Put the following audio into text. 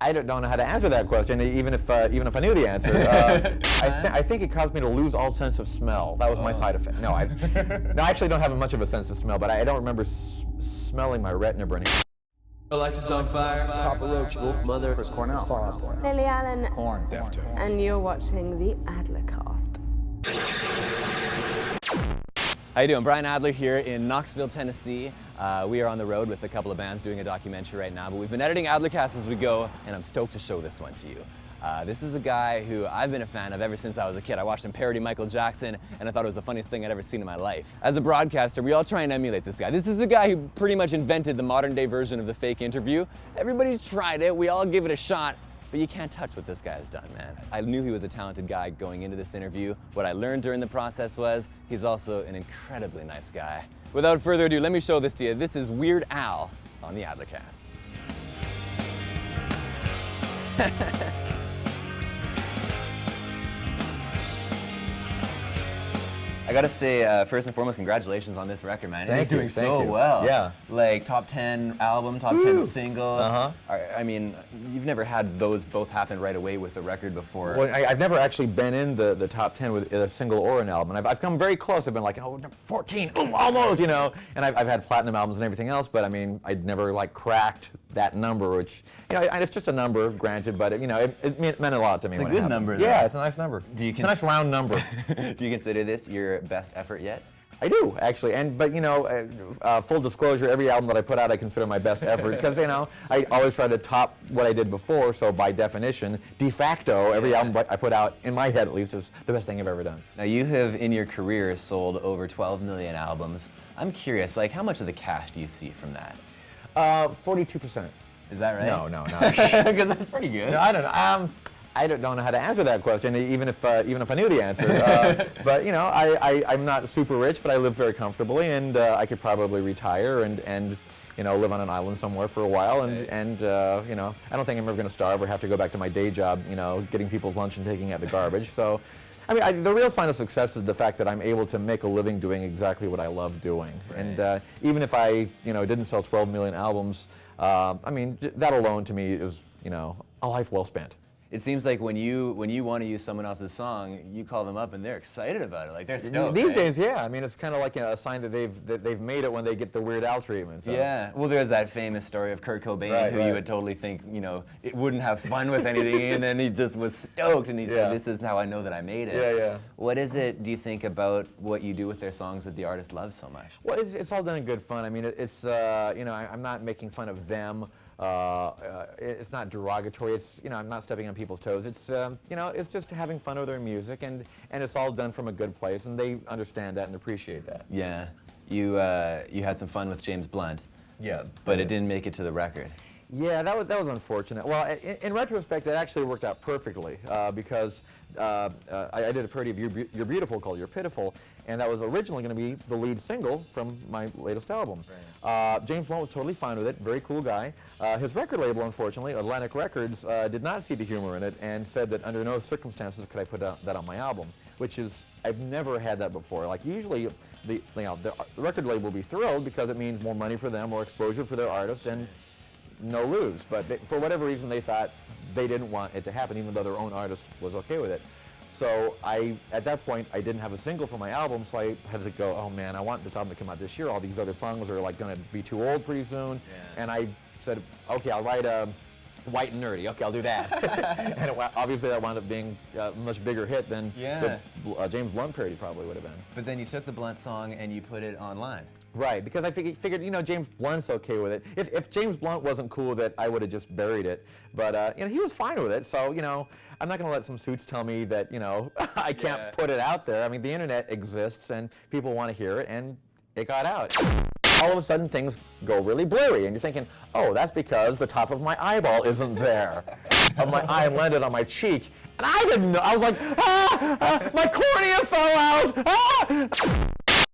I don't know how to answer that question, even if I knew the answer. I think it caused me to lose all sense of smell. That was my side effect. No, I actually don't have much of a sense of smell, but I don't remember smelling my retina burning. Alexis on fire. Papa Roach, Wolf Mother, Chris Cornell, Fall Out Boy, Lily Allen, Korn, and you're watching the Adlercast. How you doing? Brian Adler here in Knoxville, Tennessee. We are on the road with a couple of bands doing a documentary right now, but we've been editing Adlercast as we go, and I'm stoked to show this one to you. This is a guy who I've been a fan of ever since I was a kid. I watched him parody Michael Jackson, and I thought it was the funniest thing I'd ever seen in my life. As a broadcaster, we all try and emulate this guy. This is the guy who pretty much invented the modern day version of the fake interview. Everybody's tried it, we all give it a shot, but you can't touch what this guy has done, man. I knew he was a talented guy going into this interview. What I learned during the process was he's also an incredibly nice guy. Without further ado, let me show this to you. This is Weird Al on the Adlercast. I gotta say, first and foremost, congratulations on this record, man. Thank you, doing thank so you. well. Yeah. Like top 10 album, top 10 single. Uh-huh. I mean, you've never had those both happen right away with the record before. Well, I've never actually been in the top 10 with a single or an album. And I've come very close. I've been like, oh, number 14, almost, you know. And I've had platinum albums and everything else, but I mean, I'd never like cracked that number, which, you know, it's just a number, granted, but you know, it meant a lot to me. It's a when it good happened. number, though. Yeah, it's a nice number. It's a nice round number. Do you consider this your best effort yet? I do, actually, but you know, full disclosure, every album that I put out I consider my best effort, because you know, I always try to top what I did before, so by definition, de facto, every album I put out, in my head at least, is the best thing I've ever done. Now you have, in your career, sold over 12 million albums. I'm curious, like, how much of the cash do you see from that? 42%. Is that right? No. Because that's pretty good. No, I don't know. I don't know how to answer that question, even if I knew the answer. But you know, I'm not super rich, but I live very comfortably, and I could probably retire and you know, live on an island somewhere for a while, and you know, I don't think I'm ever going to starve or have to go back to my day job, you know, getting people's lunch and taking out the garbage. So, I mean, the real sign of success is the fact that I'm able to make a living doing exactly what I love doing. Right. And even if I, you know, didn't sell 12 million albums, I mean, that alone to me is, you know, a life well spent. It seems like when you want to use someone else's song, you call them up and they're excited about it. Like they're stoked. These days, yeah. I mean, it's kind of like a sign that they've made it when they get the Weird Al treatment. So. Yeah. Well, there's that famous story of Kurt Cobain, who you would totally think, you know, it wouldn't have fun with anything, and then he just was stoked, and he said, "This is how I know that I made it." Yeah. What is it, do you think, about what you do with their songs that the artist loves so much? Well, it's all done in good fun. I mean, it's you know, I'm not making fun of them. It's not derogatory. It's, you know, I'm not stepping on people's toes. It's you know, it's just having fun with their music, and it's all done from a good place, and they understand that and appreciate that. Yeah, you had some fun with James Blunt. Yeah, but it didn't make it to the record. Yeah, that was unfortunate. Well, in retrospect, it actually worked out perfectly because I did a parody of You're Beautiful called You're Pitiful, and that was originally going to be the lead single from my latest album. Right. James Blunt was totally fine with it, very cool guy. His record label, unfortunately, Atlantic Records, did not see the humor in it and said that under no circumstances could I put that on my album, which is, I've never had that before. Like usually, the record label will be thrilled because it means more money for them, more exposure for their artist, and no lose. But for whatever reason, they thought they didn't want it to happen, even though their own artist was okay with it. So at that point, I didn't have a single for my album, so I had to go, oh man, I want this album to come out this year. All these other songs are like going to be too old pretty soon. Yeah. And I said, okay, I'll write White and Nerdy. Okay, I'll do that. And obviously that wound up being a much bigger hit than the James Blunt parody probably would have been. But then you took the Blunt song and you put it online. Right, because I figured, you know, James Blunt's okay with it. If James Blunt wasn't cool with it, I would have just buried it. But, you know, he was fine with it, so, you know, I'm not going to let some suits tell me that, you know, I can't put it out there. I mean, the internet exists, and people want to hear it, and it got out. All of a sudden, things go really blurry, and you're thinking, oh, that's because the top of my eyeball isn't there. Of my eye landed on my cheek, and I didn't know. I was like, my cornea fell out!